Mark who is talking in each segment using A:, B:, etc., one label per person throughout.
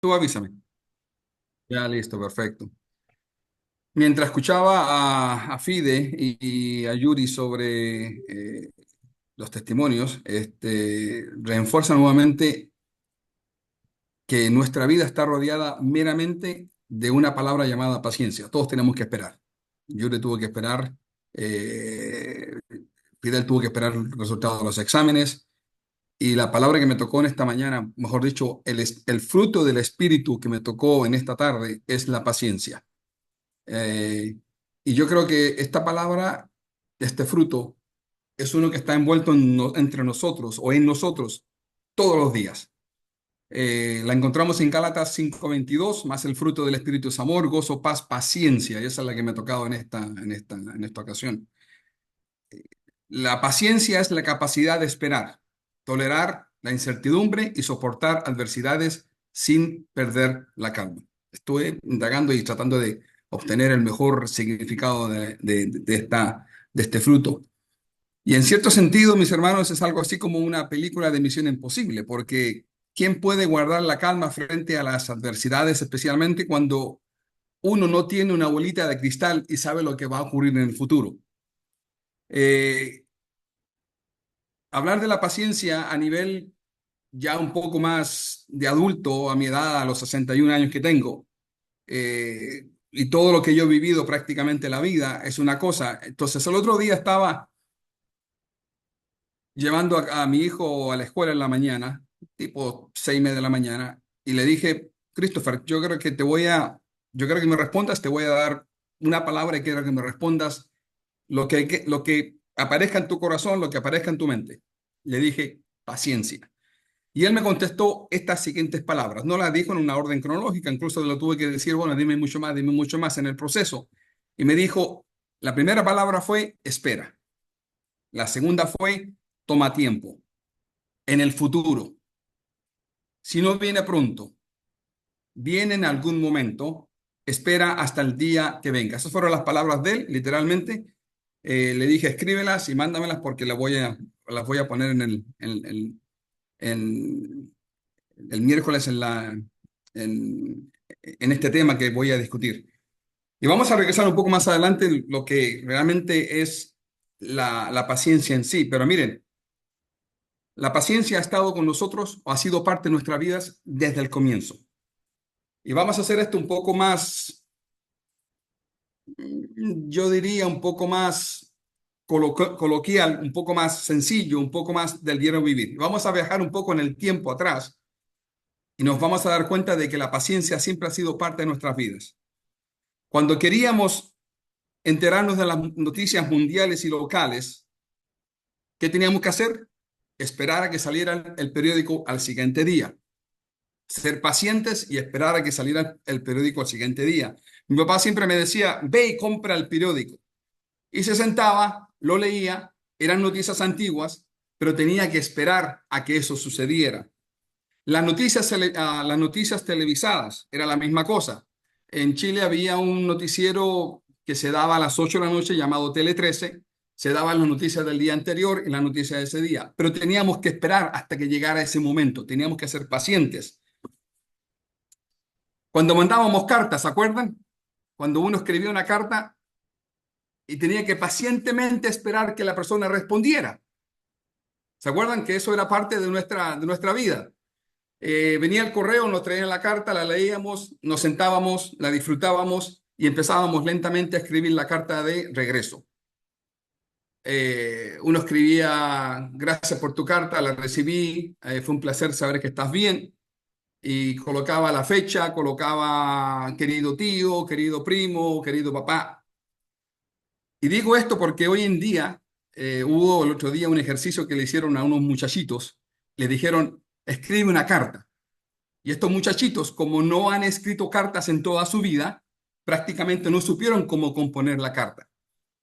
A: Tú avísame. Ya listo, perfecto. Mientras escuchaba a Fide y a Yuri sobre los testimonios, refuerza nuevamente que nuestra vida está rodeada meramente de una palabra llamada paciencia. Todos tenemos que esperar. Yuri tuvo que esperar, eh, Fidel tuvo que esperar el resultado de los exámenes. Y la palabra que me tocó en esta mañana, mejor dicho, el fruto del espíritu que me tocó en esta tarde es la paciencia. Eh, y yo creo que esta palabra, este fruto, es uno que está envuelto entre nosotros o en nosotros todos los días. La encontramos en Gálatas 5:22, más el fruto del Espíritu es amor, gozo, paz, paciencia. Y esa es la que me ha tocado en esta ocasión. La paciencia es la capacidad de esperar, tolerar la incertidumbre y soportar adversidades sin perder la calma. Estuve indagando y tratando de obtener el mejor significado de este fruto. Y en cierto sentido, mis hermanos, es algo así como una película de Misión Imposible, porque ¿quién puede guardar la calma frente a las adversidades, especialmente cuando uno no tiene una bolita de cristal y sabe lo que va a ocurrir en el futuro? Eh, Hablar de la paciencia a nivel ya un poco más de adulto, a mi edad, a los 61 años que tengo, y todo lo que yo he vivido prácticamente la vida, es una cosa. Entonces, el otro día estaba llevando a mi hijo a la escuela en la mañana, tipo 6:30 de la mañana, y le dije, Christopher, yo creo que me respondas, te voy a dar una palabra y quiero que me respondas lo que aparezca en tu corazón, lo que aparezca en tu mente. Le dije, paciencia. Y él me contestó estas siguientes palabras. No las dijo en una orden cronológica, incluso lo tuve que decir, bueno, dime mucho más en el proceso. Y me dijo, la primera palabra fue espera. La segunda fue toma tiempo. En el futuro, si no viene pronto, viene en algún momento, espera hasta el día que venga. Esas fueron las palabras de él, literalmente. Le dije, escríbelas y mándamelas porque las voy a poner en el miércoles en este tema que voy a discutir. Y vamos a regresar un poco más adelante lo que realmente es la paciencia en sí. Pero miren, la paciencia ha estado con nosotros o ha sido parte de nuestras vidas desde el comienzo. Y vamos a hacer esto un poco más, yo diría, un poco más coloquial, un poco más sencillo, un poco más del diario vivir. Vamos a viajar un poco en el tiempo atrás y nos vamos a dar cuenta de que la paciencia siempre ha sido parte de nuestras vidas. Cuando queríamos enterarnos de las noticias mundiales y locales, ¿qué teníamos que hacer? Esperar a que saliera el periódico al siguiente día. Ser pacientes y esperar a que saliera el periódico al siguiente día. Mi papá siempre me decía, ve y compra el periódico. Y se sentaba, lo leía, eran noticias antiguas, pero tenía que esperar a que eso sucediera. Las noticias televisadas era la misma cosa. En Chile había un noticiero que se daba a las 8 de la noche llamado Tele 13. Se daban las noticias del día anterior y las noticias de ese día. Pero teníamos que esperar hasta que llegara ese momento. Teníamos que ser pacientes. Cuando mandábamos cartas, ¿se acuerdan? Cuando uno escribía una carta y tenía que pacientemente esperar que la persona respondiera. ¿Se acuerdan que eso era parte de nuestra vida? Venía el correo, nos traían la carta, la leíamos, nos sentábamos, la disfrutábamos y empezábamos lentamente a escribir la carta de regreso. Uno escribía, gracias por tu carta, la recibí, fue un placer saber que estás bien. Y colocaba la fecha, colocaba querido tío, querido primo, querido papá. Y digo esto porque hoy en día hubo el otro día un ejercicio que le hicieron a unos muchachitos. Le dijeron, escribe una carta. Y estos muchachitos, como no han escrito cartas en toda su vida, prácticamente no supieron cómo componer la carta.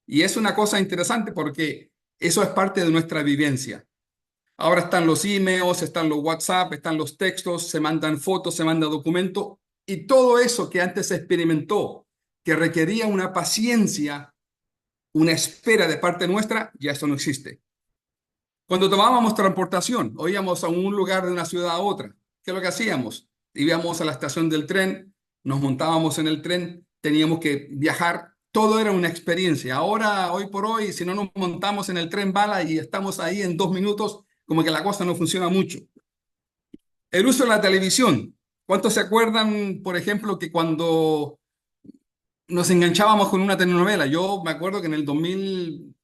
A: Y es una cosa interesante porque eso es parte de nuestra vivencia. Ahora están los emails, están los WhatsApp, están los textos, se mandan fotos, se manda documento y todo eso que antes se experimentó, que requería una paciencia, una espera de parte nuestra, ya eso no existe. Cuando tomábamos transportación o íbamos a un lugar de una ciudad a otra, ¿qué es lo que hacíamos? íbamos a la estación del tren, nos montábamos en el tren, teníamos que viajar, todo era una experiencia. Ahora, hoy por hoy, si no nos montamos en el tren bala y estamos ahí en 2 minutos, como que la cosa no funciona mucho. El uso de la televisión. ¿Cuántos se acuerdan, por ejemplo, que cuando nos enganchábamos con una telenovela? Yo me acuerdo que en el 2000,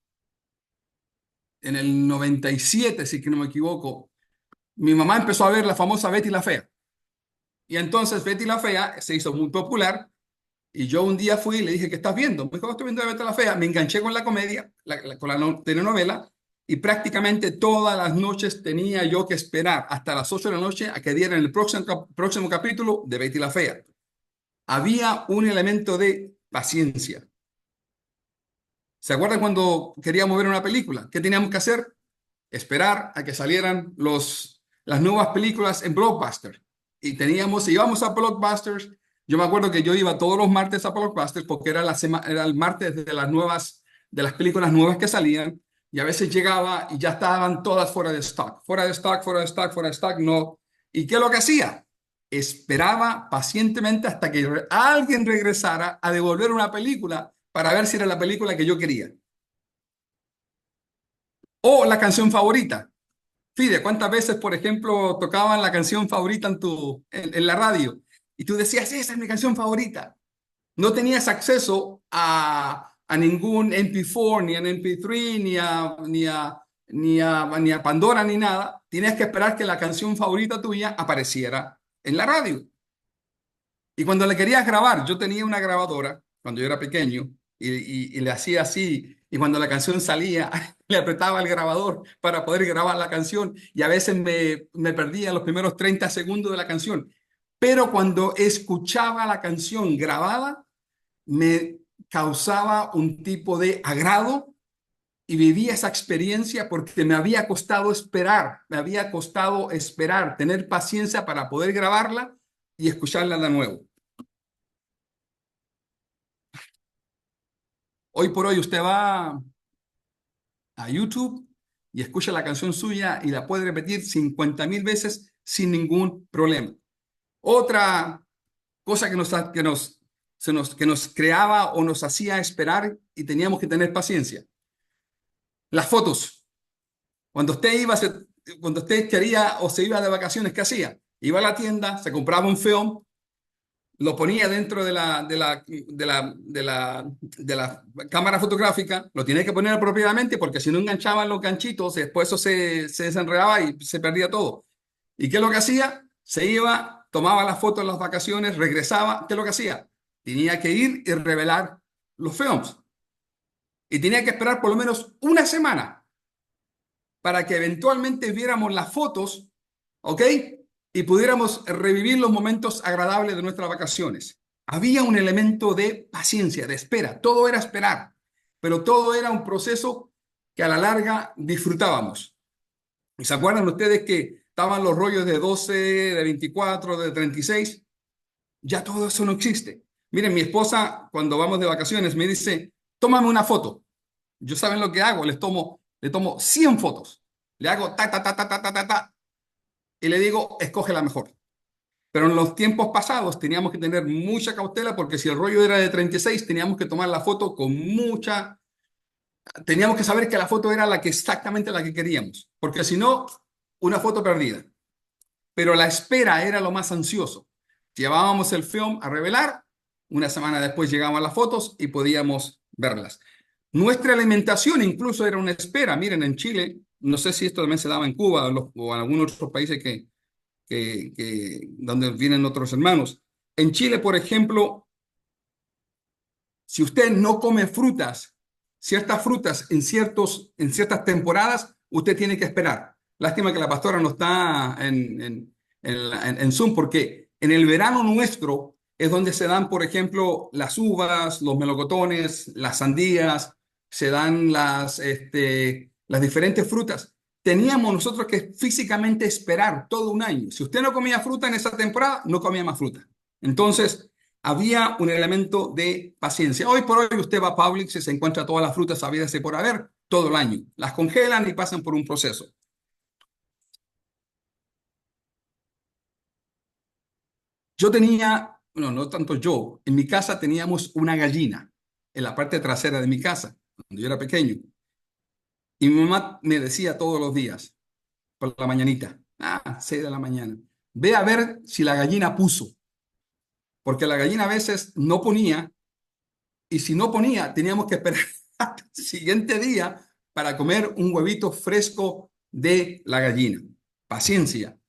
A: en el 97, si que no me equivoco, mi mamá empezó a ver la famosa Betty la Fea. Y entonces Betty la Fea se hizo muy popular y yo un día fui y le dije, ¿qué estás viendo? Me dijo, estoy viendo Betty la Fea. Me enganché con la comedia, con la telenovela y prácticamente todas las noches tenía yo que esperar hasta las 8 de la noche a que dieran el próximo capítulo de Betty la Fea. Había un elemento de paciencia. ¿Se acuerdan cuando queríamos ver una película? ¿Qué teníamos que hacer? Esperar a que salieran las nuevas películas en Blockbuster. Y íbamos a Blockbusters. Yo me acuerdo que yo iba todos los martes a Blockbusters porque era el martes de las películas nuevas que salían. Y a veces llegaba y ya estaban todas fuera de stock. Fuera de stock, fuera de stock, fuera de stock, no. ¿Y qué es lo que hacía? Esperaba pacientemente hasta que alguien regresara a devolver una película para ver si era la película que yo quería. O la canción favorita. Fide, ¿cuántas veces, por ejemplo, tocaban la canción favorita en la radio? Y tú decías, esa es mi canción favorita. No tenías acceso a ningún MP4, ni a MP3, ni a Pandora, ni nada. Tienes que esperar que la canción favorita tuya apareciera en la radio. Y cuando le querías grabar, yo tenía una grabadora cuando yo era pequeño y le hacía así. Y cuando la canción salía, le apretaba el grabador para poder grabar la canción. Y a veces me perdía los primeros 30 segundos de la canción. Pero cuando escuchaba la canción grabada, me causaba un tipo de agrado y vivía esa experiencia porque me había costado esperar, tener paciencia para poder grabarla y escucharla de nuevo. Hoy por hoy usted va a YouTube y escucha la canción suya y la puede repetir 50.000 veces sin ningún problema. Otra cosa que nos creaba o nos hacía esperar y teníamos que tener paciencia. Las fotos. Cuando usted cuando usted quería o se iba de vacaciones, ¿qué hacía? Iba a la tienda, se compraba un film, lo ponía dentro de la cámara fotográfica, lo tenía que poner apropiadamente porque si no enganchaban los ganchitos, después eso se desenredaba y se perdía todo. ¿Y qué es lo que hacía? Se iba, tomaba las fotos en las vacaciones, regresaba. ¿Qué es lo que hacía? Tenía que ir y revelar los films. Y tenía que esperar por lo menos una semana para que eventualmente viéramos las fotos, ¿ok? Y pudiéramos revivir los momentos agradables de nuestras vacaciones. Había un elemento de paciencia, de espera. Todo era esperar, pero todo era un proceso que a la larga disfrutábamos. ¿Y se acuerdan ustedes que estaban los rollos de 12, de 24, de 36? Ya todo eso no existe. Miren, mi esposa, cuando vamos de vacaciones, me dice, tómame una foto. Yo, ¿saben lo que hago? Le tomo 100 fotos. Le hago ta, ta, ta, ta, ta, ta, ta, ta, y le digo, escoge la mejor. Pero en los tiempos pasados teníamos que tener mucha cautela porque si el rollo era de 36, teníamos que tomar la foto con mucha... Teníamos que saber que la foto era exactamente la que queríamos, porque si no, una foto perdida. Pero la espera era lo más ansioso. Llevábamos el film a revelar, una semana después llegaban las fotos y podíamos verlas. Nuestra alimentación incluso era una espera. Miren, en Chile, no sé si esto también se daba en Cuba o en algunos otros países donde vienen otros hermanos. En Chile, por ejemplo, si usted no come ciertas frutas en ciertas temporadas, usted tiene que esperar. Lástima que la pastora no está en Zoom, porque en el verano nuestro es donde se dan, por ejemplo, las uvas, los melocotones, las sandías, se dan las diferentes frutas. Teníamos nosotros que físicamente esperar todo un año. Si usted no comía fruta en esa temporada, no comía más fruta. Entonces, había un elemento de paciencia. Hoy por hoy usted va a Publix y se encuentra todas las frutas habidas y por haber todo el año. Las congelan y pasan por un proceso. yo tenía, bueno, no tanto yo, en mi casa teníamos una gallina en la parte trasera de mi casa, cuando yo era pequeño. Y mi mamá me decía todos los días, por la mañanita, 6 de la mañana, ve a ver si la gallina puso, porque la gallina a veces no ponía, y si no ponía, teníamos que esperar hasta el siguiente día para comer un huevito fresco de la gallina. Paciencia.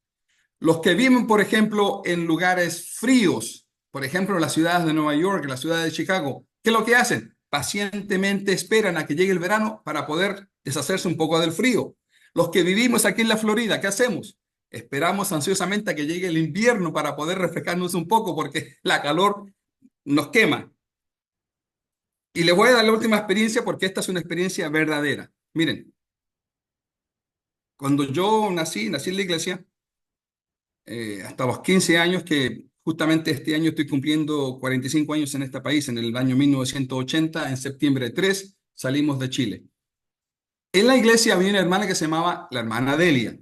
A: Los que viven, por ejemplo, en lugares fríos, por ejemplo, en las ciudades de Nueva York, en la ciudad de Chicago, ¿qué es lo que hacen? Pacientemente esperan a que llegue el verano para poder deshacerse un poco del frío. Los que vivimos aquí en la Florida, ¿qué hacemos? Esperamos ansiosamente a que llegue el invierno para poder refrescarnos un poco porque la calor nos quema. Y les voy a dar la última experiencia porque esta es una experiencia verdadera. Miren, cuando yo nací en la iglesia, hasta los 15 años, que justamente este año estoy cumpliendo 45 años en este país, en el año 1980, en septiembre 3, salimos de Chile. En la iglesia había una hermana que se llamaba la hermana Delia.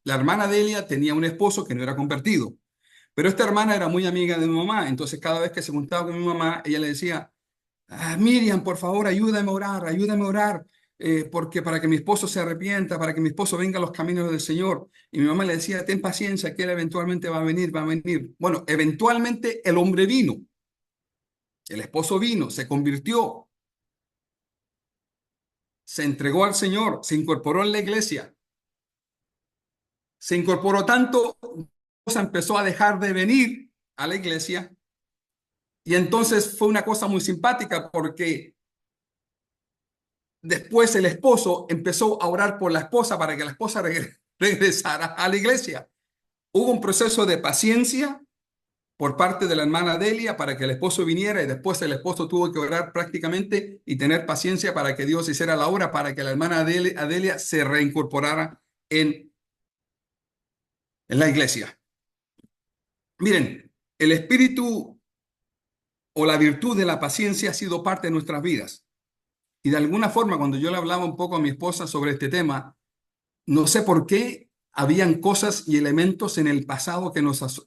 A: La hermana Delia tenía un esposo que no era convertido, pero esta hermana era muy amiga de mi mamá, entonces cada vez que se juntaba con mi mamá, ella le decía, Miriam, por favor, ayúdame a orar, porque para que mi esposo se arrepienta, para que mi esposo venga a los caminos del Señor. Y mi mamá le decía, ten paciencia, que él eventualmente va a venir, va a venir. Bueno, eventualmente el hombre vino, el esposo vino, se convirtió, se entregó al Señor, se incorporó en la iglesia, se incorporó tanto, empezó a dejar de venir a la iglesia. Y entonces fue una cosa muy simpática porque después el esposo empezó a orar por la esposa para que la esposa regresara a la iglesia. Hubo un proceso de paciencia por parte de la hermana Delia para que el esposo viniera y después el esposo tuvo que orar prácticamente y tener paciencia para que Dios hiciera la obra para que la hermana Adelia se reincorporara en la iglesia. Miren, el espíritu o la virtud de la paciencia ha sido parte de nuestras vidas. Y de alguna forma, cuando yo le hablaba un poco a mi esposa sobre este tema, no sé por qué habían cosas y elementos en el pasado que nos,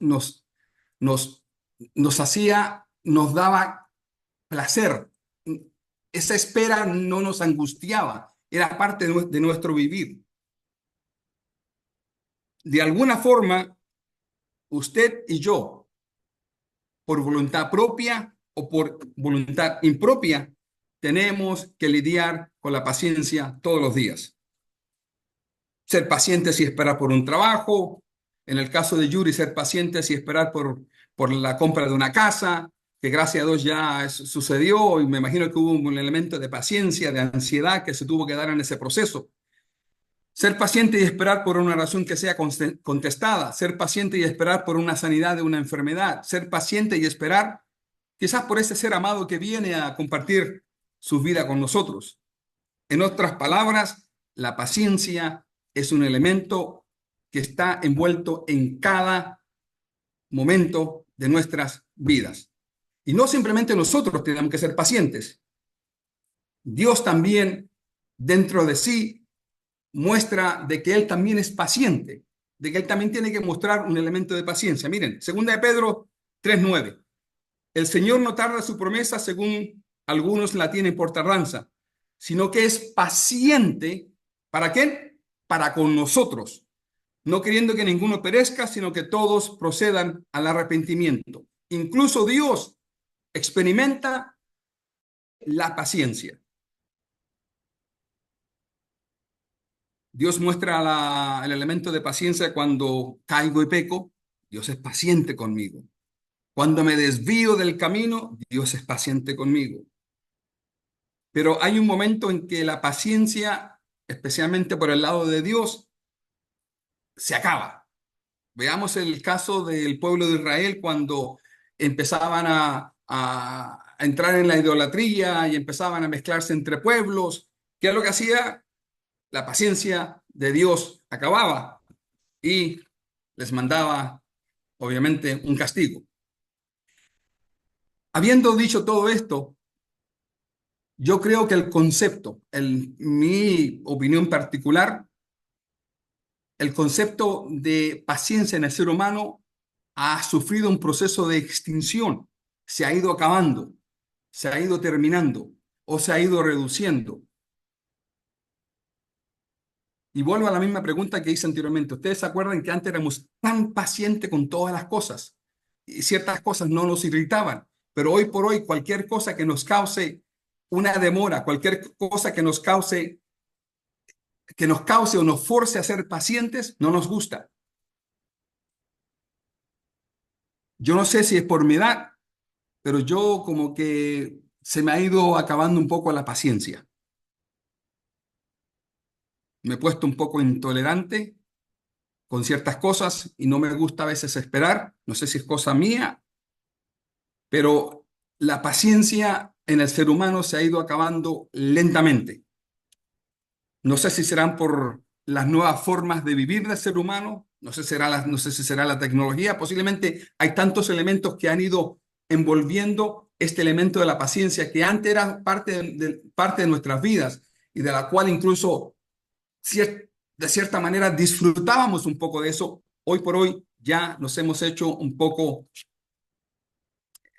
A: nos hacía, nos daba placer. Esa espera no nos angustiaba, era parte de nuestro vivir. De alguna forma, usted y yo, por voluntad propia o por voluntad impropia, tenemos que lidiar con la paciencia todos los días. Ser pacientes y esperar por un trabajo. En el caso de Yuri, ser pacientes y esperar por la compra de una casa, que gracias a Dios ya sucedió y me imagino que hubo un elemento de paciencia, de ansiedad que se tuvo que dar en ese proceso. Ser paciente y esperar por una oración que sea contestada, ser paciente y esperar por una sanidad de una enfermedad, ser paciente y esperar quizás por ese ser amado que viene a compartir su vida con nosotros. En otras palabras, la paciencia es un elemento que está envuelto en cada momento de nuestras vidas. Y no simplemente nosotros tenemos que ser pacientes. Dios también, dentro de sí, muestra de que Él también es paciente, de que Él también tiene que mostrar un elemento de paciencia. Miren, 2 de Pedro 3:9. El Señor no tarda su promesa según algunos la tienen por tardanza, sino que es paciente. ¿Para qué? Para con nosotros, no queriendo que ninguno perezca, sino que todos procedan al arrepentimiento. Incluso Dios experimenta la paciencia. Dios muestra el elemento de paciencia cuando caigo y peco. Dios es paciente conmigo. Cuando me desvío del camino, Dios es paciente conmigo. Pero hay un momento en que la paciencia, especialmente por el lado de Dios, se acaba. Veamos el caso del pueblo de Israel cuando empezaban a entrar en la idolatría y empezaban a mezclarse entre pueblos. ¿Qué es lo que hacía? La paciencia de Dios acababa y les mandaba, obviamente, un castigo. Habiendo dicho todo esto, yo creo que el concepto, en mi opinión particular, el concepto de paciencia en el ser humano ha sufrido un proceso de extinción, se ha ido acabando, se ha ido terminando o se ha ido reduciendo. Y vuelvo a la misma pregunta que hice anteriormente. ¿Ustedes se acuerdan que antes éramos tan pacientes con todas las cosas? Y ciertas cosas no nos irritaban, pero hoy por hoy cualquier cosa que nos cause una demora, cualquier cosa que nos cause o nos force a ser pacientes, no nos gusta. Yo no sé si es por mi edad, pero yo como que se me ha ido acabando un poco la paciencia. Me he puesto un poco intolerante con ciertas cosas y no me gusta a veces esperar. No sé si es cosa mía, pero la paciencia en el ser humano se ha ido acabando lentamente. No sé si serán por las nuevas formas de vivir del ser humano, no sé si será la tecnología, posiblemente hay tantos elementos que han ido envolviendo este elemento de la paciencia que antes era parte de nuestras vidas y de la cual incluso de cierta manera disfrutábamos un poco de eso. Hoy por hoy ya nos hemos hecho un poco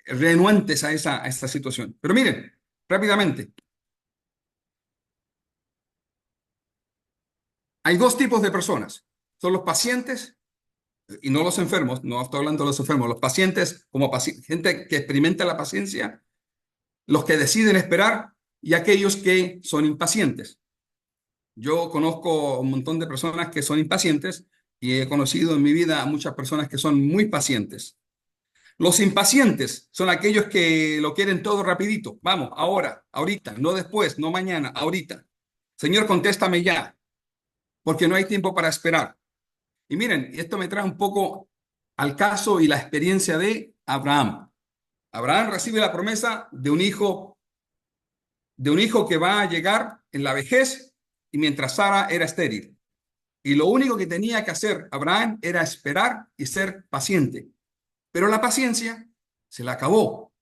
A: renuentes a esta situación. Pero miren, rápidamente, hay dos tipos de personas. Son los pacientes y no los enfermos, no estoy hablando de los enfermos, los pacientes como gente que experimenta la paciencia, los que deciden esperar y aquellos que son impacientes. Yo conozco un montón de personas que son impacientes y he conocido en mi vida a muchas personas que son muy pacientes. Los impacientes son aquellos que lo quieren todo rapidito. Vamos, ahora, ahorita, no después, no mañana, ahorita. Señor, contéstame ya, porque no hay tiempo para esperar. Y miren, esto me trae un poco al caso y la experiencia de Abraham. Abraham recibe la promesa de un hijo que va a llegar en la vejez y mientras Sara era estéril. Y lo único que tenía que hacer Abraham era esperar y ser paciente. Pero la paciencia se la acabó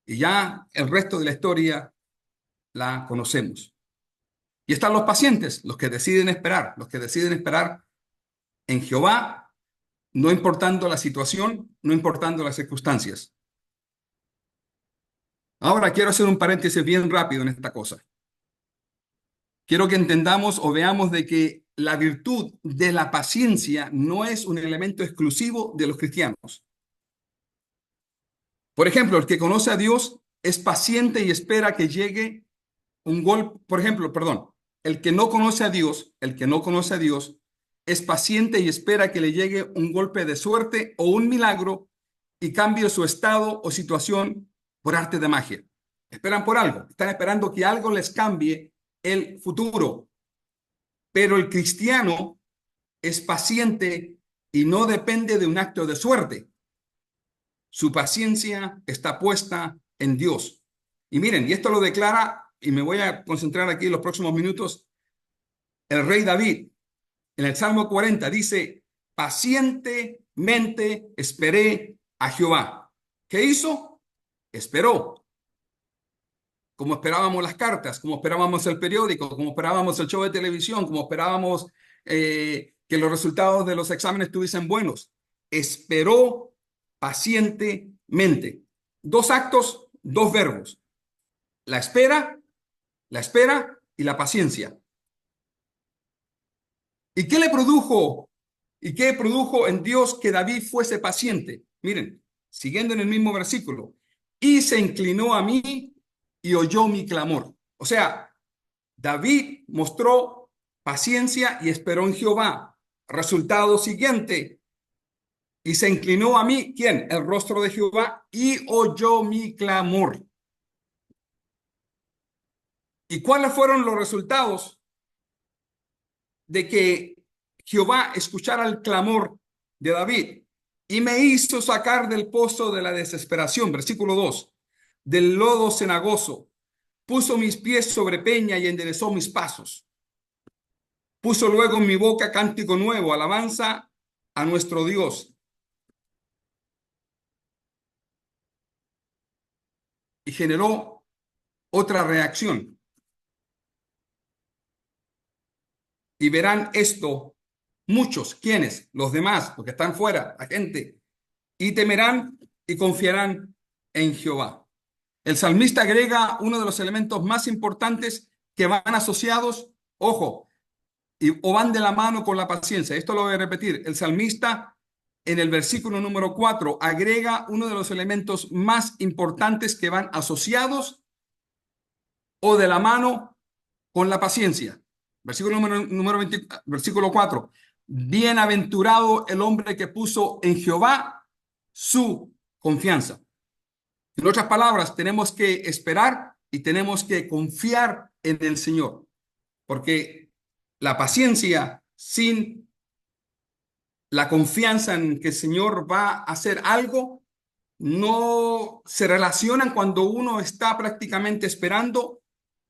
A: y ya el resto de la historia la conocemos. Y están los pacientes, los que deciden esperar en Jehová, no importando la situación, no importando las circunstancias. Ahora quiero hacer un paréntesis bien rápido en esta cosa. Quiero que entendamos o veamos de que la virtud de la paciencia no es un elemento exclusivo de los cristianos. Por ejemplo, el que conoce a Dios es paciente y espera que llegue un gol, por ejemplo, perdón, el que no conoce a Dios, el que no conoce a Dios, es paciente y espera que le llegue un golpe de suerte o un milagro y cambie su estado o situación por arte de magia. Esperan por algo, están esperando que algo les cambie el futuro. Pero el cristiano es paciente y no depende de un acto de suerte. Su paciencia está puesta en Dios. Y miren, y esto lo declara, y me voy a concentrar aquí en los próximos minutos, el rey David. En el Salmo 40 dice, pacientemente esperé a Jehová. ¿Qué hizo? Esperó, como esperábamos las cartas, como esperábamos el periódico, como esperábamos el show de televisión, como esperábamos que los resultados de los exámenes estuviesen buenos. Esperó pacientemente. Dos actos, dos verbos. La espera, la espera y la paciencia. ¿Y qué le produjo? ¿Y qué produjo en Dios que David fuese paciente? Miren, siguiendo en el mismo versículo. Y se inclinó a mí y oyó mi clamor. O sea, David mostró paciencia y esperó en Jehová. Resultado siguiente. Y se inclinó a mí, ¿quién? El rostro de Jehová y oyó mi clamor. ¿Y cuáles fueron los resultados de que Jehová escuchara el clamor de David? Y me hizo sacar del pozo de la desesperación, versículo 2, del lodo cenagoso. Puso mis pies sobre peña y enderezó mis pasos. Puso luego en mi boca cántico nuevo, alabanza a nuestro Dios. Y generó otra reacción. Y verán esto muchos, ¿quiénes? Los demás, porque están fuera, la gente. y temerán y confiarán en Jehová. El salmista agrega uno de los elementos más importantes que van asociados, ojo, o van de la mano con la paciencia. Esto lo voy a repetir. El salmista en el versículo número 4 agrega uno de los elementos más importantes que van asociados o de la mano con la paciencia. Versículo 4. Bienaventurado el hombre que puso en Jehová su confianza. En otras palabras, tenemos que esperar y tenemos que confiar en el Señor, porque la paciencia sin la confianza en que el Señor va a hacer algo no se relacionan cuando uno está prácticamente esperando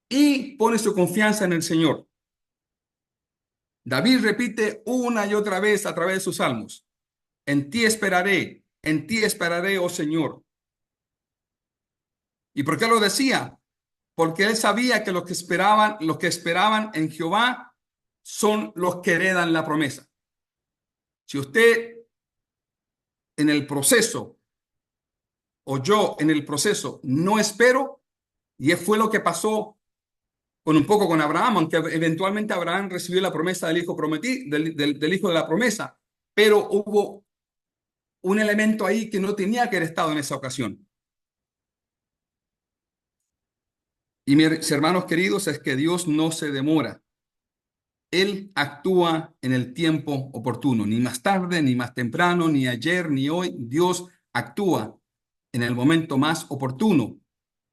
A: y pone su confianza en el Señor. David repite una y otra vez a través de sus salmos: en ti esperaré, oh Señor. ¿Y por qué lo decía? Porque él sabía que los que esperaban en Jehová son los que heredan la promesa. Si usted en el proceso o yo en el proceso no espero, y fue lo que pasó con un poco con Abraham, aunque eventualmente Abraham recibió la promesa del hijo prometido, del hijo de la promesa, pero hubo un elemento ahí que no tenía que haber estado en esa ocasión. Y mis hermanos queridos, es que Dios no se demora. Él actúa en el tiempo oportuno, ni más tarde, ni más temprano, ni ayer, ni hoy. Dios actúa en el momento más oportuno.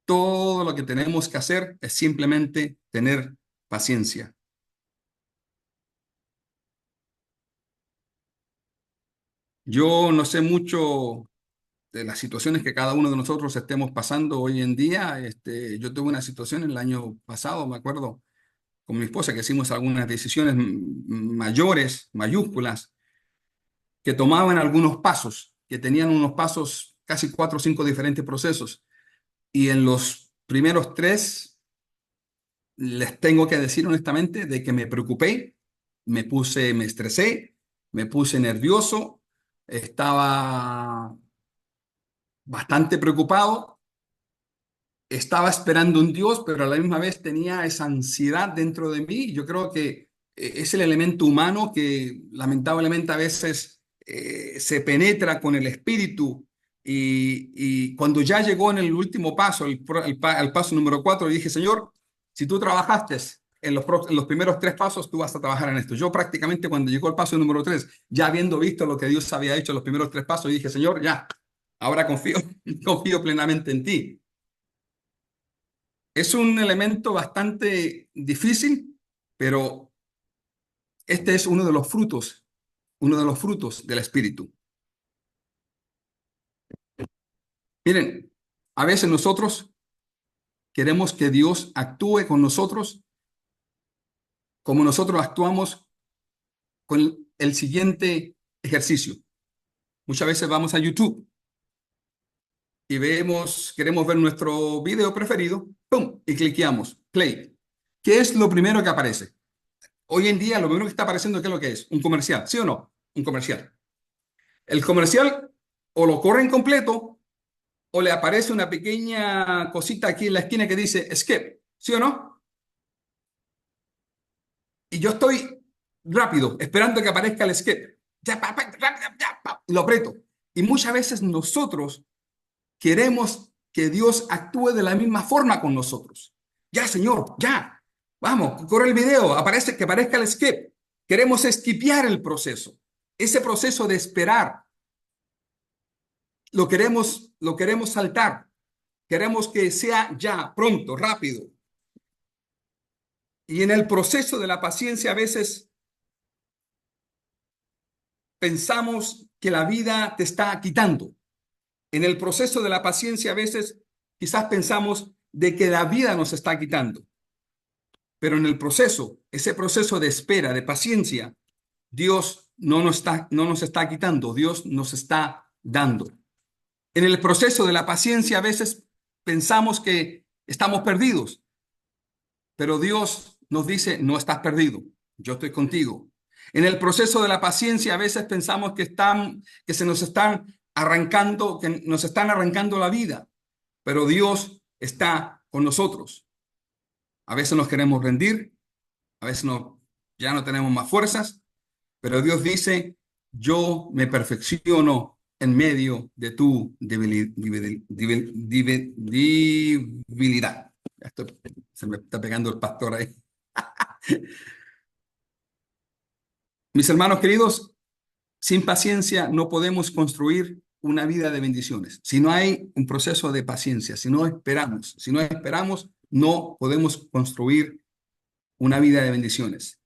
A: Todo lo que tenemos que hacer es simplemente tener paciencia. Yo no sé mucho de las situaciones que cada uno de nosotros estemos pasando hoy en día. Yo tuve una situación el año pasado, me acuerdo, con mi esposa, que hicimos algunas decisiones mayores, mayúsculas, que tomaban algunos pasos, que tenían unos pasos, casi 4 o 5 diferentes procesos. Y en los primeros 3, les tengo que decir honestamente de que me preocupé, me estresé, me puse nervioso, estaba bastante preocupado, estaba esperando un Dios, pero a la misma vez tenía esa ansiedad dentro de mí. Yo creo que es el elemento humano que lamentablemente a veces se penetra con el espíritu, y cuando ya llegó en el último paso, el paso número 4, dije: Señor, si tú trabajaste en los primeros 3 pasos, tú vas a trabajar en esto. Yo prácticamente cuando llegó el paso número 3, ya habiendo visto lo que Dios había hecho en los primeros 3 pasos, dije: Señor, ya, ahora confío, confío plenamente en ti. Es un elemento bastante difícil, pero este es uno de los frutos del Espíritu. Miren, a veces nosotros queremos que Dios actúe con nosotros como nosotros actuamos con el siguiente ejercicio. Muchas veces vamos a YouTube y queremos ver nuestro video preferido, ¡pum! Y cliqueamos play. ¿Qué es lo primero que aparece? Hoy en día lo primero que está apareciendo, ¿qué es lo que es? Un comercial, ¿sí o no? Un comercial. El comercial o lo corren completo o le aparece una pequeña cosita aquí en la esquina que dice skip, ¿sí o no? Y yo estoy rápido, esperando que aparezca el skip. Ya, y lo aprieto. Y muchas veces nosotros queremos que Dios actúe de la misma forma con nosotros. Ya, Señor, ya. Vamos, corre el video, que aparezca el skip. Queremos esquipear el proceso. Ese proceso de esperar lo queremos saltar. Queremos que sea ya, pronto, rápido. Y en el proceso de la paciencia a veces pensamos que la vida te está quitando. En el proceso de la paciencia a veces quizás pensamos de que la vida nos está quitando. Pero en el proceso, ese proceso de espera, de paciencia, Dios no nos está quitando, Dios nos está dando. En el proceso de la paciencia a veces pensamos que estamos perdidos, pero Dios nos dice: no estás perdido, yo estoy contigo. En el proceso de la paciencia a veces pensamos que se nos están arrancando, que nos están arrancando la vida, pero Dios está con nosotros. A veces nos queremos rendir, a veces no, ya no tenemos más fuerzas, pero Dios dice, yo me perfecciono en medio de tu debilidad. Se me está pegando el pastor ahí. Mis hermanos queridos, sin paciencia no podemos construir una vida de bendiciones. Si no hay un proceso de paciencia, si no esperamos, no podemos construir una vida de bendiciones.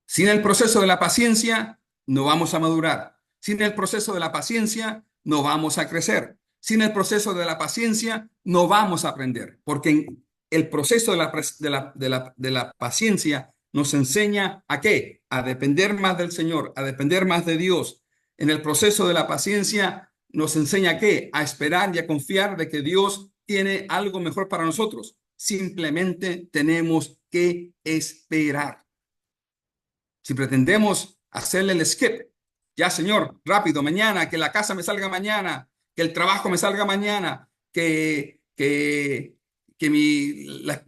A: Sin el proceso de la paciencia, no vamos a madurar. Sin el proceso de la paciencia, no vamos a crecer. Sin el proceso de la paciencia, no vamos a aprender. Porque el proceso de la paciencia nos enseña a qué? A depender más del Señor, a depender más de Dios. En el proceso de la paciencia nos enseña a qué? A esperar y a confiar de que Dios tiene algo mejor para nosotros. Simplemente tenemos que esperar. Si pretendemos hacerle el skip, ya Señor, rápido, mañana, que la casa me salga mañana, que el trabajo me salga mañana, que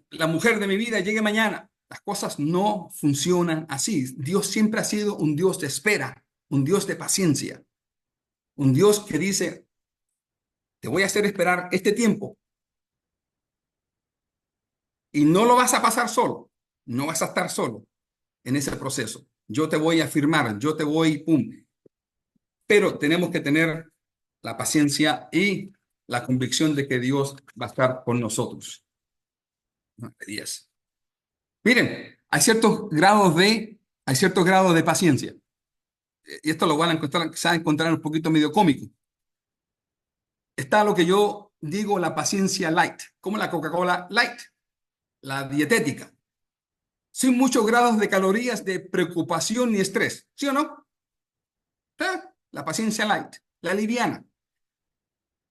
A: la mujer de mi vida llegue mañana. Las cosas no funcionan así. Dios siempre ha sido un Dios de espera, un Dios de paciencia, un Dios que dice, te voy a hacer esperar este tiempo y no lo vas a pasar solo, no vas a estar solo en ese proceso. Yo te voy a firmar, yo te voy, pum. Pero tenemos que tener la paciencia y la convicción de que Dios va a estar con nosotros. No, de 10. Miren, hay ciertos grados de paciencia. Y esto lo van a encontrar, quizás encontrar un poquito medio cómico. Está lo que yo digo la paciencia light, como la Coca-Cola light, la dietética, sin muchos grados de calorías de preocupación ni estrés. ¿Sí o no? La paciencia light, la liviana.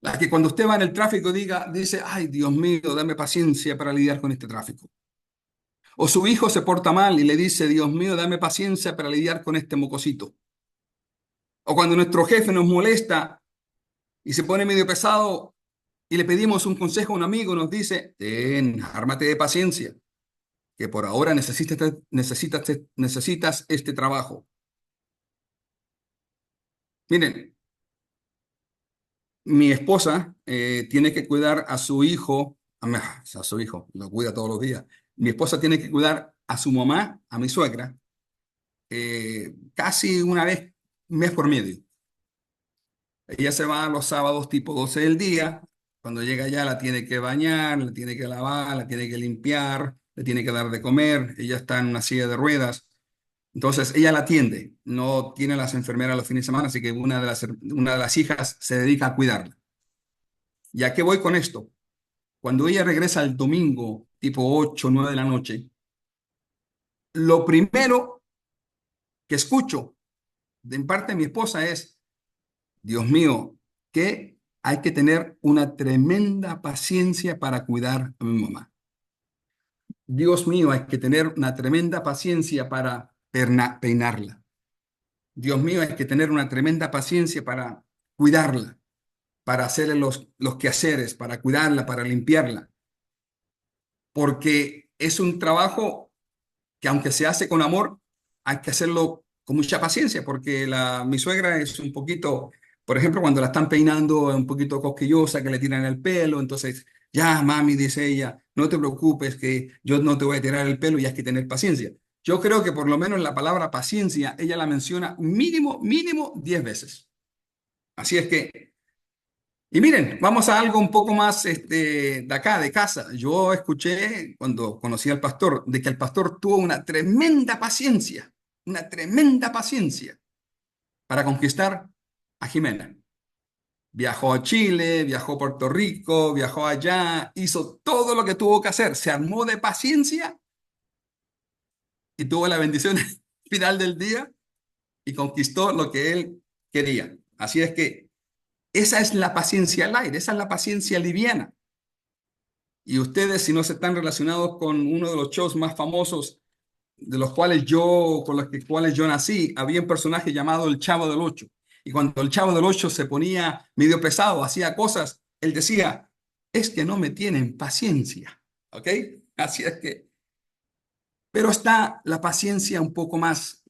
A: La que cuando usted va en el tráfico dice, ay, Dios mío, dame paciencia para lidiar con este tráfico. O su hijo se porta mal y le dice, Dios mío, dame paciencia para lidiar con este mocosito. O cuando nuestro jefe nos molesta y se pone medio pesado y le pedimos un consejo a un amigo, nos dice, ármate de paciencia, que por ahora necesitas este trabajo. Miren, mi esposa tiene que cuidar a su hijo, a su hijo, lo cuida todos los días. Mi esposa tiene que cuidar a su mamá, a mi suegra, casi una vez, mes por medio. Ella se va los sábados tipo 12 del día. Cuando llega allá la tiene que bañar, la tiene que lavar, la tiene que limpiar, le tiene que dar de comer. Ella está en una silla de ruedas. Entonces ella la atiende. No tiene las enfermeras los fines de semana, así que una de las hijas se dedica a cuidarla. ¿Y a qué voy con esto? Cuando ella regresa el domingo, tipo 8 o 9 de la noche, lo primero que escucho de en parte de mi esposa es, Dios mío, que hay que tener una tremenda paciencia para cuidar a mi mamá. Dios mío, hay que tener una tremenda paciencia para peinarla. Dios mío, hay que tener una tremenda paciencia para cuidarla, para hacerle los quehaceres, para cuidarla, para limpiarla. Porque es un trabajo que aunque se hace con amor, hay que hacerlo con mucha paciencia, porque mi suegra es un poquito, por ejemplo, cuando la están peinando, es un poquito cosquillosa, que le tiran el pelo, entonces, ya, mami, dice ella, no te preocupes, que yo no te voy a tirar el pelo y hay que tener paciencia. Yo creo que por lo menos la palabra paciencia, ella la menciona mínimo 10 veces. Así es que y miren, vamos a algo un poco más de acá, de casa. Yo escuché cuando conocí al pastor de que el pastor tuvo una tremenda paciencia para conquistar a Jimena. Viajó a Chile, viajó a Puerto Rico, viajó allá, hizo todo lo que tuvo que hacer, se armó de paciencia y tuvo la bendición final del día y conquistó lo que él quería. Así es que esa es la paciencia al aire, esa es la paciencia liviana. Y ustedes, si no se están relacionados con uno de los shows más famosos con los cuales yo nací, había un personaje llamado el Chavo del Ocho. y cuando el Chavo del Ocho se ponía medio pesado, hacía cosas, él decía, es que no me tienen paciencia, ¿ok? Así es que, pero está la paciencia un poco más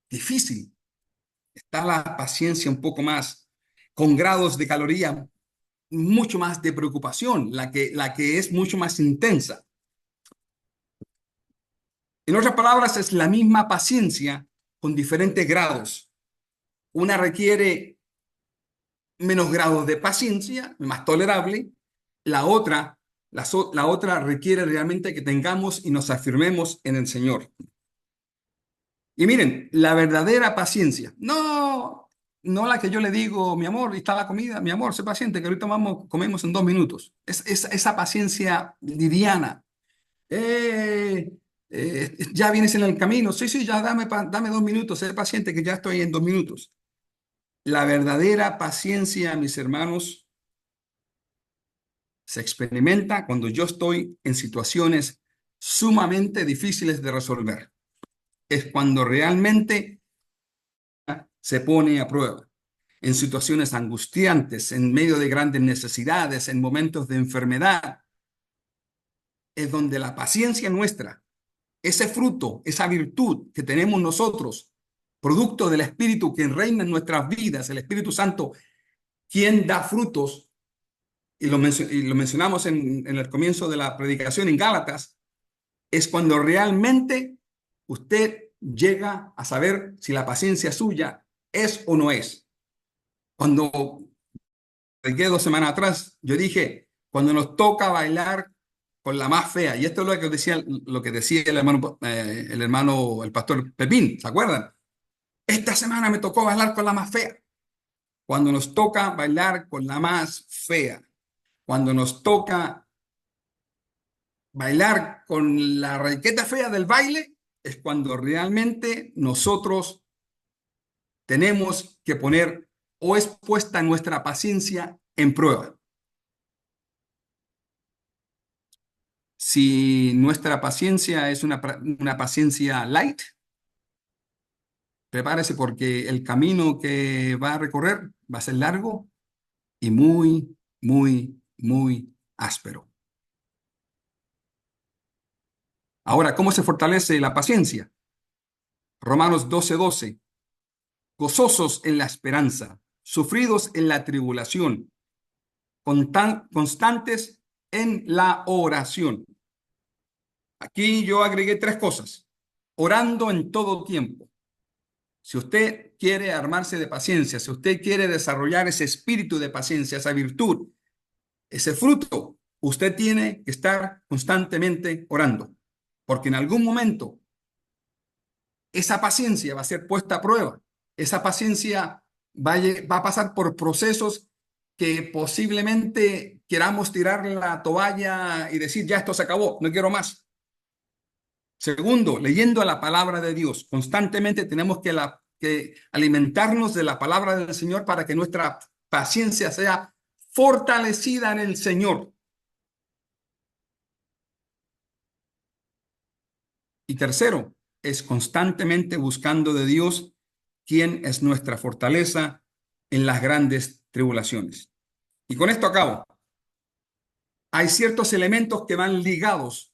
A: difícil, está la paciencia un poco más con grados de caloría, mucho más de preocupación, la que es mucho más intensa. En otras palabras, es la misma paciencia con diferentes grados. Una requiere menos grados de paciencia, más tolerable. La otra, la otra requiere realmente que tengamos y nos afirmemos en el Señor. Y miren, la verdadera paciencia, no la que yo le digo, mi amor, está la comida, mi amor, sé paciente, que ahorita comemos en 2 minutos. Esa paciencia liviana. Ya vienes en el camino. Sí, sí, ya dame 2 minutos, sé paciente, que ya estoy en 2 minutos. La verdadera paciencia, mis hermanos, se experimenta cuando yo estoy en situaciones sumamente difíciles de resolver. Es cuando realmente se pone a prueba. En situaciones angustiantes, en medio de grandes necesidades, en momentos de enfermedad, es donde la paciencia nuestra, ese fruto, esa virtud que tenemos nosotros, producto del Espíritu que reina en nuestras vidas, el Espíritu Santo, quien da frutos, y lo mencionamos en el comienzo de la predicación en Gálatas, es cuando realmente usted llega a saber si la paciencia suya es o no es. Cuando llegué 2 semanas atrás, yo dije, cuando nos toca bailar con la más fea, y esto es lo que decía el pastor Pepín, ¿se acuerdan? Esta semana me tocó bailar con la más fea. Cuando nos toca bailar con la más fea, cuando nos toca bailar con la raqueta fea del baile, es cuando realmente nosotros tenemos que poner o es puesta nuestra paciencia en prueba. Si nuestra paciencia es una paciencia light, prepárese porque el camino que va a recorrer va a ser largo y muy, muy, muy áspero. Ahora, ¿cómo se fortalece la paciencia? Romanos 12:12. Gozosos en la esperanza, sufridos en la tribulación, constantes en la oración. Aquí yo agregué 3 cosas. Orando en todo tiempo. Si usted quiere armarse de paciencia, si usted quiere desarrollar ese espíritu de paciencia, esa virtud, ese fruto, usted tiene que estar constantemente orando, porque en algún momento esa paciencia va a ser puesta a prueba. Esa paciencia va a pasar por procesos que posiblemente queramos tirar la toalla y decir, ya esto se acabó, no quiero más. Segundo, leyendo la palabra de Dios. Constantemente tenemos que alimentarnos de la palabra del Señor para que nuestra paciencia sea fortalecida en el Señor. Y tercero, es constantemente buscando de Dios quién es nuestra fortaleza en las grandes tribulaciones. Y con esto acabo. Hay ciertos elementos que van ligados,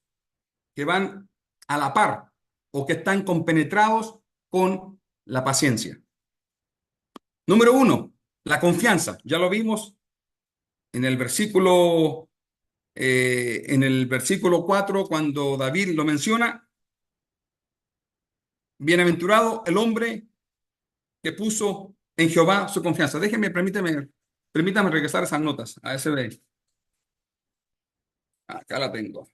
A: que van a la par o que están compenetrados con la paciencia. Número 1, la confianza. Ya lo vimos en el versículo 4, cuando David lo menciona. Bienaventurado el hombre que puso en Jehová su confianza. Permítame regresar esas notas a ese de. Acá la tengo.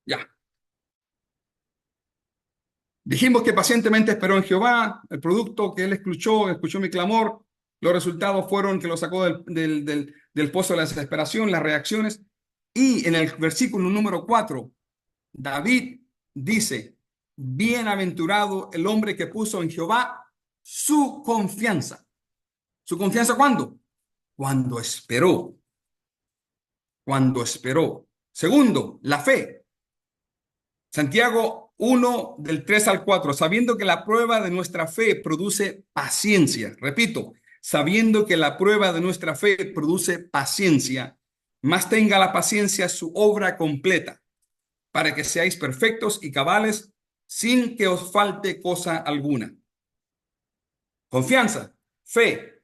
A: Ya. Dijimos que pacientemente esperó en Jehová, el producto que él escuchó mi clamor, los resultados fueron que lo sacó del pozo de la desesperación, las reacciones. Y en el versículo número 4, David dice, bienaventurado el hombre que puso en Jehová su confianza. ¿Su confianza cuándo? Cuando esperó. Cuando esperó. Segundo, la fe. Santiago 1 del 3 al 4, sabiendo que la prueba de nuestra fe produce paciencia. Repito, sabiendo que la prueba de nuestra fe produce paciencia, más tenga la paciencia su obra completa, para que seáis perfectos y cabales, sin que os falte cosa alguna. Confianza, fe,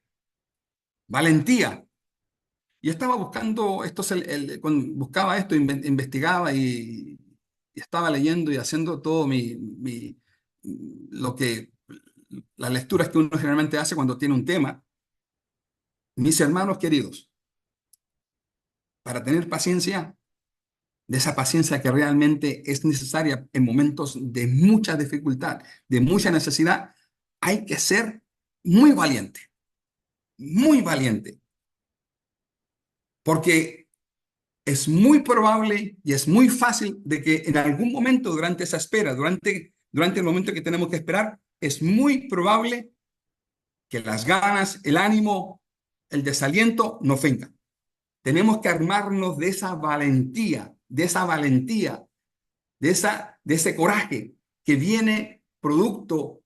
A: valentía. Y estaba buscando, cuando buscaba esto, investigaba y estaba leyendo y haciendo todo lo que, las lecturas que uno generalmente hace cuando tiene un tema. Mis hermanos queridos, para tener paciencia, de esa paciencia que realmente es necesaria en momentos de mucha dificultad, de mucha necesidad, hay que ser muy valiente, porque es muy probable y es muy fácil de que en algún momento durante esa espera, durante el momento que tenemos que esperar, es muy probable que las ganas, el ánimo, el desaliento nos vengan. Tenemos que armarnos de esa valentía, de ese coraje que viene producto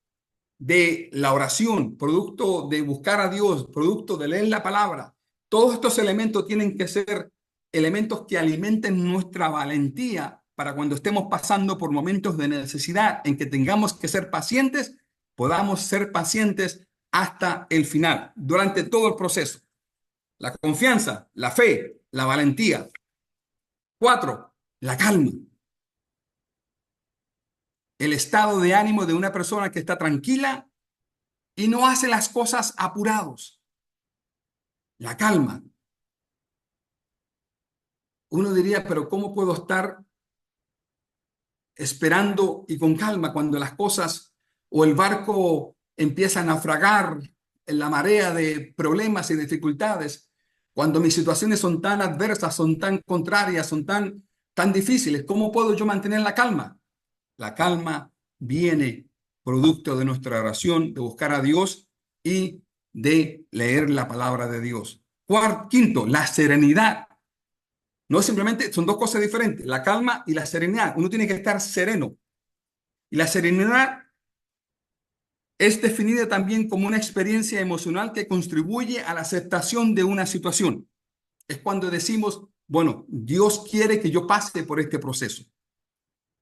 A: de la oración, producto de buscar a Dios, producto de leer la palabra. Todos estos elementos tienen que ser elementos que alimenten nuestra valentía para cuando estemos pasando por momentos de necesidad en que tengamos que ser pacientes, podamos ser pacientes hasta el final, durante todo el proceso. La confianza, la fe, la valentía. 4, la calma. El estado de ánimo de una persona que está tranquila y no hace las cosas apurados. La calma. Uno diría, pero ¿cómo puedo estar esperando y con calma cuando las cosas o el barco empieza a naufragar en la marea de problemas y dificultades? Cuando mis situaciones son tan adversas, son tan contrarias, son tan difíciles, ¿cómo puedo yo mantener la calma? La calma viene producto de nuestra oración, de buscar a Dios y de leer la palabra de Dios. Quinto, la serenidad. No simplemente, son dos cosas diferentes, la calma y la serenidad. Uno tiene que estar sereno. Y la serenidad es definida también como una experiencia emocional que contribuye a la aceptación de una situación. Es cuando decimos, bueno, Dios quiere que yo pase por este proceso.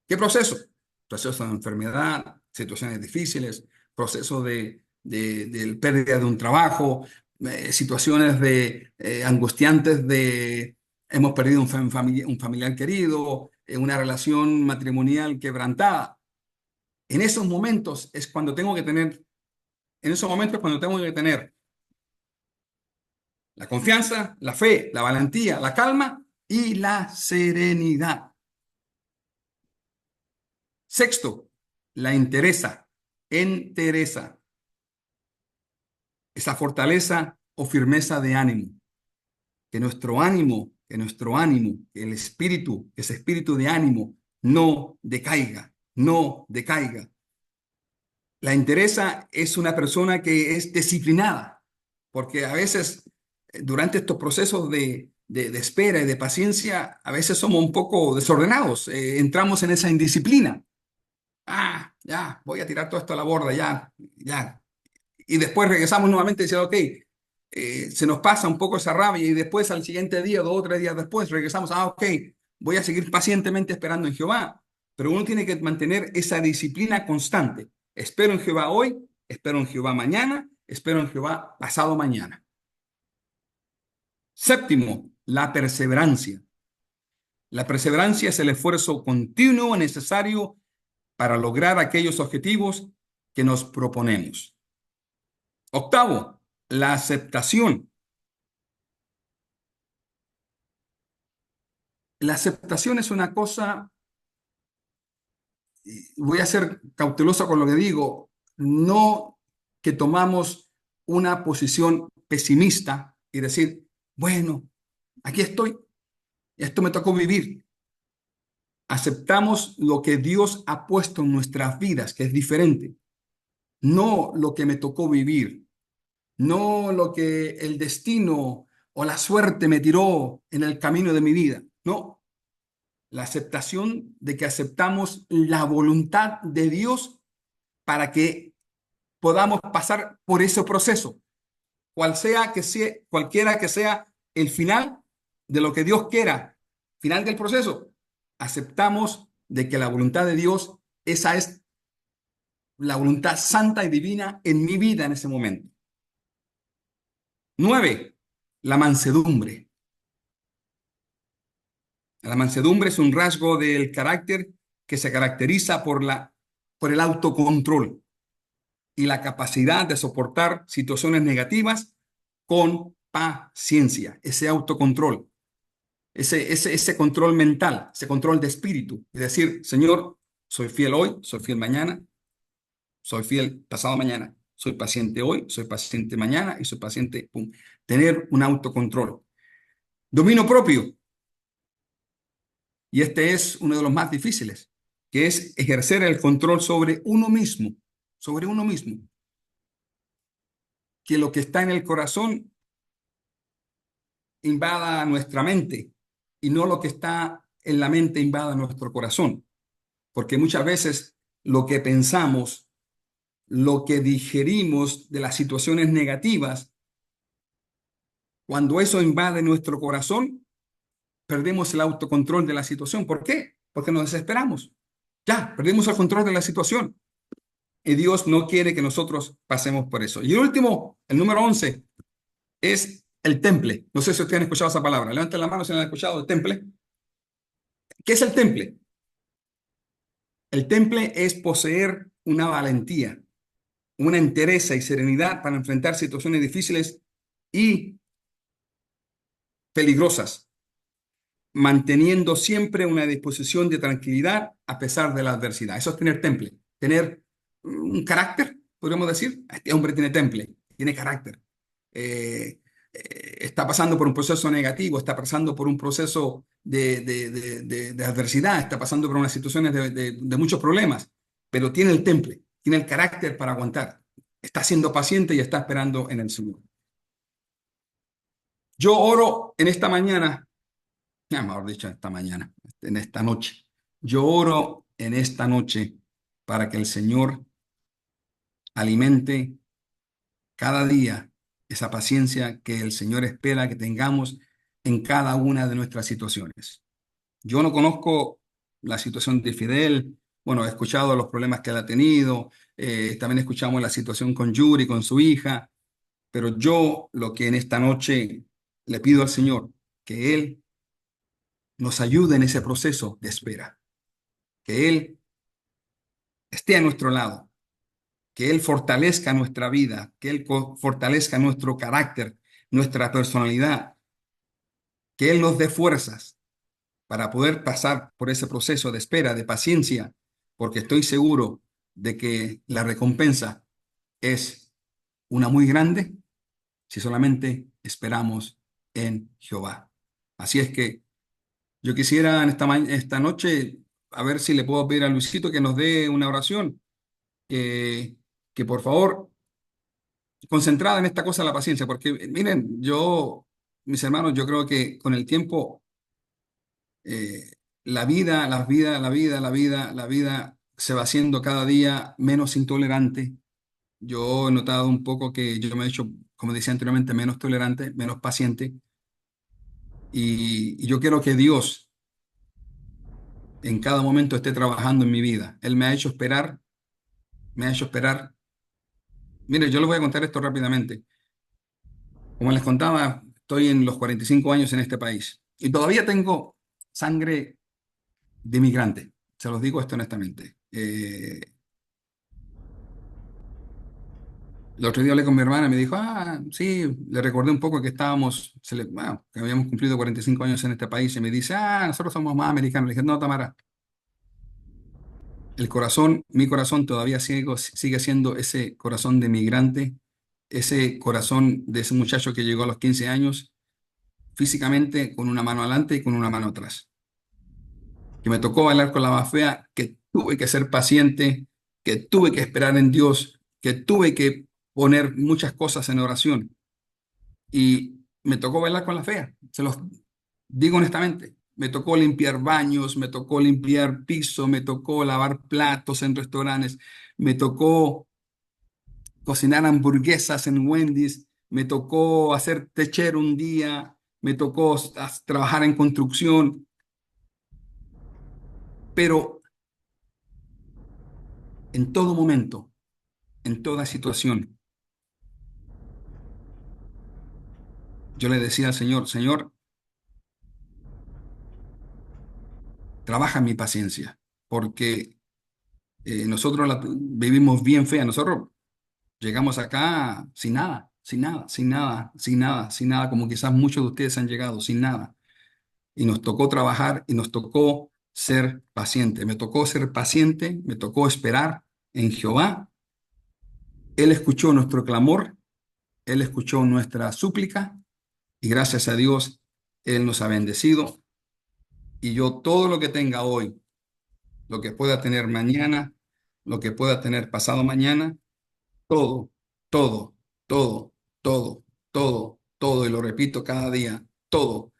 A: ¿Qué proceso? Proceso de enfermedad, situaciones difíciles, proceso de pérdida de un trabajo, situaciones angustiantes de hemos perdido un familiar querido, una relación matrimonial quebrantada. En esos momentos es cuando tengo que tener, en esos momentos es cuando tengo que tener la confianza, la fe, la valentía, la calma y la serenidad. Sexto, la entereza, esa fortaleza o firmeza de ánimo, que el espíritu, ese espíritu de ánimo no decaiga. La entereza es una persona que es disciplinada, porque a veces durante estos procesos de espera y de paciencia, a veces somos un poco desordenados, entramos en esa indisciplina. Ya, voy a tirar todo esto a la borda, ya. Y después regresamos nuevamente y decimos, ok, se nos pasa un poco esa rabia y después al siguiente día, 2 o 3 días después, regresamos, ok, voy a seguir pacientemente esperando en Jehová. Pero uno tiene que mantener esa disciplina constante. Espero en Jehová hoy, espero en Jehová mañana, espero en Jehová pasado mañana. Séptimo, la perseverancia. La perseverancia es el esfuerzo continuo necesario para lograr aquellos objetivos que nos proponemos. Octavo, la aceptación. La aceptación es una cosa, y voy a ser cauteloso con lo que digo, no que tomamos una posición pesimista y decir, bueno, aquí estoy, esto me tocó vivir. Aceptamos lo que Dios ha puesto en nuestras vidas, que es diferente, no lo que me tocó vivir, no lo que el destino o la suerte me tiró en el camino de mi vida. No, La aceptación de que aceptamos la voluntad de Dios para que podamos pasar por ese proceso, cualquiera que sea el final de lo que Dios quiera, final del proceso. Aceptamos de que la voluntad de Dios, esa es la voluntad santa y divina en mi vida en ese momento. 9, la mansedumbre. La mansedumbre es un rasgo del carácter que se caracteriza por el autocontrol y la capacidad de soportar situaciones negativas con paciencia, ese autocontrol, ese control mental, ese control de espíritu. Es decir, Señor, soy fiel hoy, soy fiel mañana, soy fiel pasado mañana, soy paciente hoy, soy paciente mañana y soy paciente. Pum. Tener un autocontrol. Dominio propio. Y este es uno de los más difíciles, que es ejercer el control sobre uno mismo, que lo que está en el corazón invada nuestra mente y no lo que está en la mente invada nuestro corazón, porque muchas veces lo que pensamos, lo que digerimos de las situaciones negativas, cuando eso invade nuestro corazón, perdemos el autocontrol de la situación. ¿Por qué? Porque nos desesperamos. Ya, perdimos el control de la situación. Y Dios no quiere que nosotros pasemos por eso. Y el último, el número 11, es el temple. No sé si ustedes han escuchado esa palabra. Levanten la mano si no han escuchado el temple. ¿Qué es el temple? El temple es poseer una valentía, una entereza y serenidad para enfrentar situaciones difíciles y peligrosas, manteniendo siempre una disposición de tranquilidad a pesar de la adversidad. Eso es tener temple, tener un carácter, podríamos decir. Este hombre tiene temple, tiene carácter. Está pasando por un proceso negativo, está pasando por un proceso de adversidad, está pasando por unas situaciones de muchos problemas, pero tiene el temple, tiene el carácter para aguantar. Está siendo paciente y está esperando en el Señor. Yo oro en esta mañana, mejor dicho, esta mañana, en esta noche. Yo oro en esta noche para que el Señor alimente cada día esa paciencia que el Señor espera que tengamos en cada una de nuestras situaciones. Yo no conozco la situación de Fidel, bueno, he escuchado los problemas que él ha tenido, también escuchamos la situación con Yuri, con su hija, pero yo lo que en esta noche le pido al Señor, que Él nos ayude en ese proceso de espera, que Él esté a nuestro lado, que Él fortalezca nuestra vida, que Él fortalezca nuestro carácter, nuestra personalidad, que Él nos dé fuerzas para poder pasar por ese proceso de espera, de paciencia, porque estoy seguro de que la recompensa es una muy grande si solamente esperamos en Jehová. Así es que yo quisiera en esta noche a ver si le puedo pedir a Luisito que nos dé una oración, que, que por favor, concentrada en esta cosa de la paciencia, porque miren, mis hermanos, yo creo que con el tiempo la vida se va haciendo cada día menos intolerante. Yo he notado un poco que yo me he hecho, como decía anteriormente, menos tolerante, menos paciente, y yo quiero que Dios en cada momento esté trabajando en mi vida. Él me ha hecho esperar, me ha hecho esperar. Mire, yo les voy a contar esto rápidamente. Como les contaba, estoy en los 45 años en este país y todavía tengo sangre de migrante. Se los digo esto honestamente. El otro día hablé con mi hermana y me dijo, sí, le recordé un poco que bueno, que habíamos cumplido 45 años en este país y me dice, nosotros somos más americanos. Le dije, no, Tamara, mi corazón todavía sigue siendo ese corazón de migrante, ese corazón de ese muchacho que llegó a los 15 años físicamente con una mano adelante y con una mano atrás. Que me tocó bailar con la más fea, que tuve que ser paciente, que tuve que esperar en Dios, que tuve que poner muchas cosas en oración y me tocó bailar con la fea. Se los digo honestamente. me tocó limpiar baños, me tocó limpiar piso, me tocó lavar platos en restaurantes, me tocó cocinar hamburguesas en Wendy's, me tocó hacer techero un día, me tocó trabajar en construcción, pero en todo momento, en toda situación, yo le decía al Señor, Señor, trabaja mi paciencia, porque nosotros vivimos bien fea, nosotros llegamos acá sin nada, sin nada, sin nada, sin nada, sin nada, como quizás muchos de ustedes han llegado, sin nada. Y nos tocó trabajar y nos tocó ser paciente. Me tocó ser paciente, me tocó esperar en Jehová. Él escuchó nuestro clamor, Él escuchó nuestra súplica y gracias a Dios, Él nos ha bendecido. Y yo todo lo que tenga hoy, lo que pueda tener mañana, lo que pueda tener pasado mañana, todo, todo, todo, todo, todo, todo, y lo repito cada día, todo,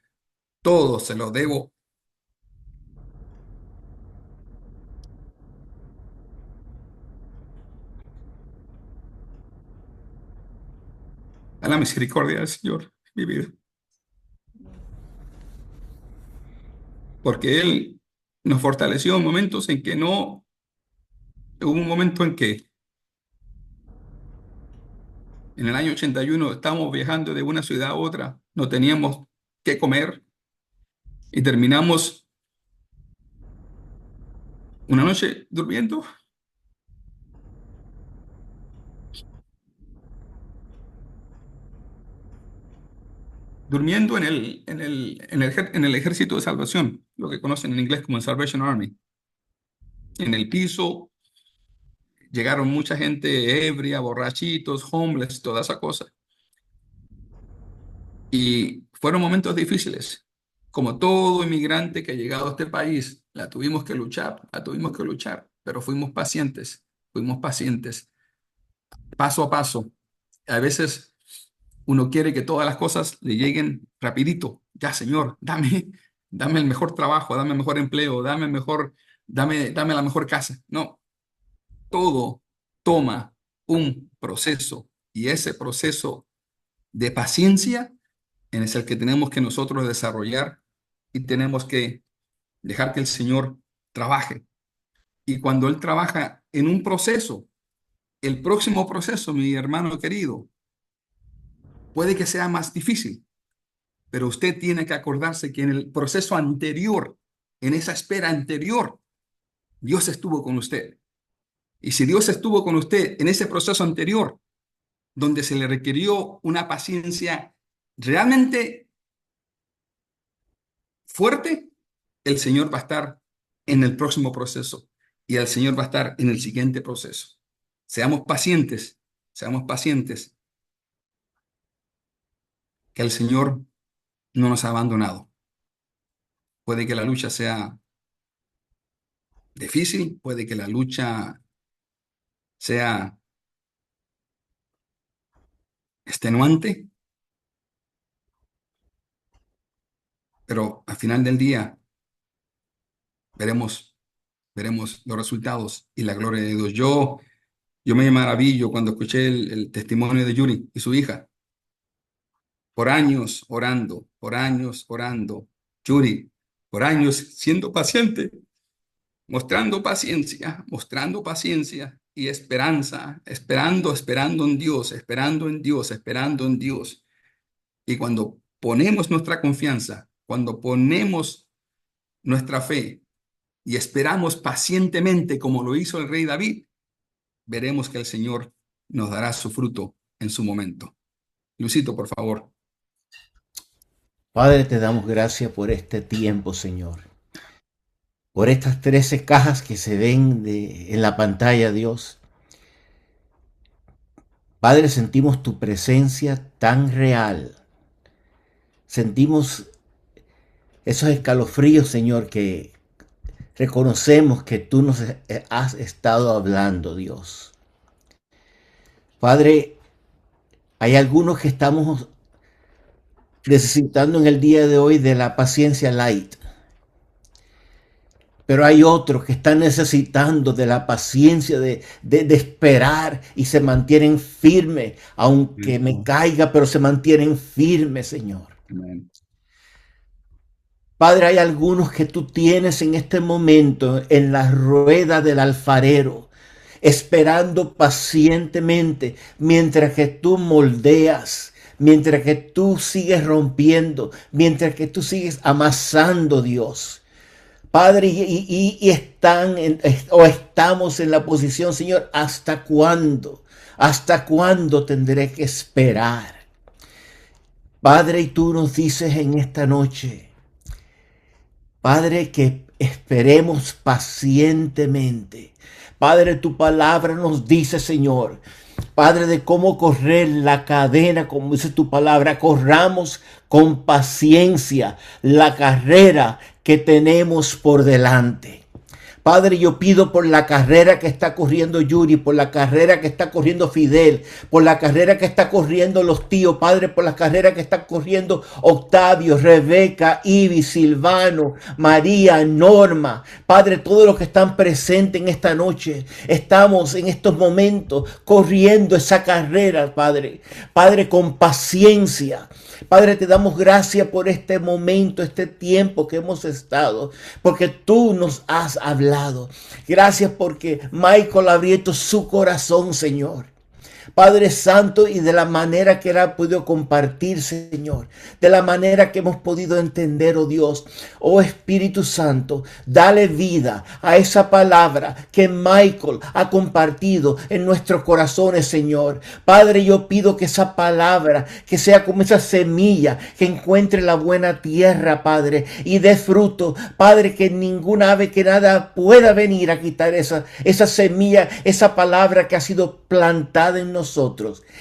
A: todo se lo debo a la misericordia del Señor en mi vida, porque Él nos fortaleció en momentos en que no, hubo un momento en que en el año 81 estábamos viajando de una ciudad a otra, no teníamos qué comer y terminamos una noche durmiendo en el Ejército de Salvación, lo que conocen en inglés como el Salvation Army. En el piso llegaron mucha gente ebria, borrachitos, homeless, toda esa cosa. Y fueron momentos difíciles. Como todo inmigrante que ha llegado a este país, la tuvimos que luchar, pero fuimos pacientes, paso a paso. A veces uno quiere que todas las cosas le lleguen rapidito. Ya, Señor, dame el mejor trabajo, dame el mejor empleo, dame la mejor casa. No, todo toma un proceso y ese proceso de paciencia es el que tenemos que nosotros desarrollar y tenemos que dejar que el Señor trabaje. Y cuando Él trabaja en un proceso, el próximo proceso, mi hermano querido, puede que sea más difícil, pero usted tiene que acordarse que en el proceso anterior, en esa espera anterior, Dios estuvo con usted. Y si Dios estuvo con usted en ese proceso anterior, donde se le requirió una paciencia realmente fuerte, el Señor va a estar en el próximo proceso y el Señor va a estar en el siguiente proceso. Seamos pacientes, que el Señor no nos ha abandonado. Puede que la lucha sea difícil, puede que la lucha sea extenuante, pero al final del día veremos, veremos los resultados y la gloria de Dios. Yo me maravillo cuando escuché el testimonio de Yuri y su hija. Por años orando, por años orando. Yuri, por años siendo paciente, mostrando paciencia y esperanza, esperando en Dios, esperando en Dios, esperando en Dios. Y cuando ponemos nuestra confianza, cuando ponemos nuestra fe y esperamos pacientemente como lo hizo el rey David, veremos que el Señor nos dará su fruto en su momento. Luisito, por favor.
B: Padre, te damos gracias por este tiempo, Señor. Por estas 13 cajas que se ven en la pantalla, Dios. Padre, sentimos tu presencia tan real. Sentimos esos escalofríos, Señor, que reconocemos que tú nos has estado hablando, Dios. Padre, hay algunos que estamos necesitando en el día de hoy de la paciencia light. Pero hay otros que están necesitando de la paciencia de esperar y se mantienen firmes, aunque me caiga, pero se mantienen firmes, Señor.
A: Amén.
B: Padre, hay algunos que tú tienes en este momento en la rueda del alfarero, esperando pacientemente mientras que tú moldeas, mientras que tú sigues rompiendo, mientras que tú sigues amasando, Dios. Padre, y o estamos en la posición, Señor, ¿hasta cuándo? ¿Hasta cuándo tendré que esperar? Padre, y tú nos dices en esta noche, Padre, que esperemos pacientemente. Padre, tu palabra nos dice, Señor, Padre, de cómo correr la cadena, como dice tu palabra, corramos con paciencia la carrera que tenemos por delante. Padre, yo pido por la carrera que está corriendo Yuri, por la carrera que está corriendo Fidel, por la carrera que está corriendo los tíos, Padre, por la carrera que está corriendo Octavio, Rebeca, Ivy, Silvano, María, Norma. Padre, todos los que están presentes en esta noche, estamos en estos momentos corriendo esa carrera, Padre. Padre, con paciencia. Padre, te damos gracias por este momento, este tiempo que hemos estado, porque tú nos has hablado. Gracias porque Michael abrió su corazón, Señor. Padre Santo, y de la manera que Él ha podido compartir, Señor, de la manera que hemos podido entender, oh Dios, oh Espíritu Santo, dale vida a esa palabra que Michael ha compartido en nuestros corazones, Señor. Padre, yo pido que esa palabra, que sea como esa semilla, que encuentre la buena tierra, Padre, y dé fruto, Padre, que ninguna ave, que nada pueda venir a quitar esa semilla, esa palabra que ha sido plantada en nosotros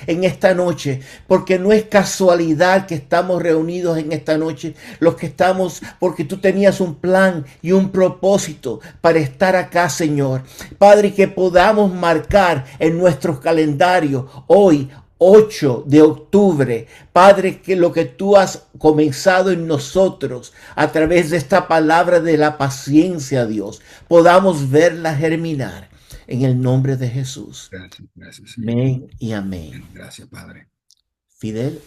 B: en esta noche, porque no es casualidad que estamos reunidos en esta noche, los que estamos, porque tú tenías un plan y un propósito para estar acá, Señor. Padre, que podamos marcar en nuestros calendarios hoy, 8 de octubre, Padre, que lo que tú has comenzado en nosotros a través de esta palabra de la paciencia, Dios, podamos verla germinar en el nombre de Jesús.
A: Gracias, gracias, Señor.
B: Amén y amén.
A: Gracias, Padre.
B: Fidel.